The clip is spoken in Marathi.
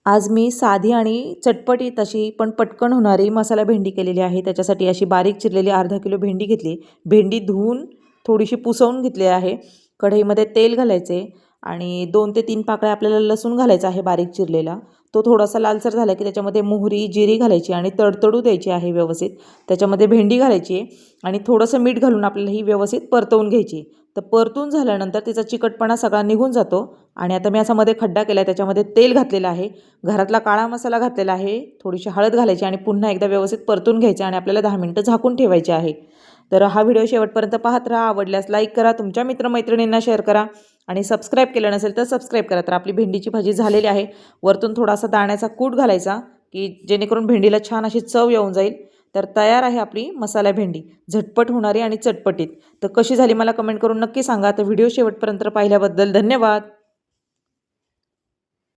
आज मी साधी आणि चटपटीत अशी पण पटकन होणारी मसाला भेंडी केलेली आहे। त्याच्यासाठी अशी बारीक चिरलेली अर्धा किलो भेंडी घेतली। भेंडी धुवून थोडीशी पुसवून घेतली आहे। कढईमध्ये तेल घालायचे आणि 2 ते 3 पाकळ्या आपल्याला लसूण घालायचा आहे बारीक चिरलेला। तो थोडासा लालसर झाला की त्याच्यामध्ये मोहरी जिरी घालायची आणि तडतडू द्यायची आहे व्यवस्थित। त्याच्यामध्ये भेंडी घालायची आणि थोडंसं मीठ घालून आपल्याला ही व्यवस्थित परतवून घ्यायची। तर परतून झाल्यानंतर तिचा चिकटपणा सगळा निघून जातो। आणि आता मी असा मध्ये खड्डा केला, त्याच्यामध्ये तेल घातलेलं आहे, घरातला काळा मसाला घातलेला आहे, थोडीशी हळद घालायची आणि पुन्हा एकदा व्यवस्थित परतून घ्यायचे आणि आपल्याला 10 मिनिटं झाकून ठेवायचे आहे। तर हा व्हिडिओ शेवटपर्यंत पाहत राहा। आवडल्यास लाईक करा, तुमच्या मित्रमैत्रिणींना शेअर करा आणि सबस्क्राईब केलं नसेल तर सबस्क्राईब करा। तर आपली भेंडीची भाजी झालेली आहे। वरतून थोडासा दाण्याचा कूट घालायचा की जेणेकरून भेंडीला छान अशी चव येऊन जाईल। तर तयार आहे आपली मसाला भेंडी, झटपट होणारी आणि चटपटीत। तर कशी झाली मला कमेंट करून नक्की सांगा। तर व्हिडिओ शेवटपर्यंत पाहिल्याबद्दल धन्यवाद।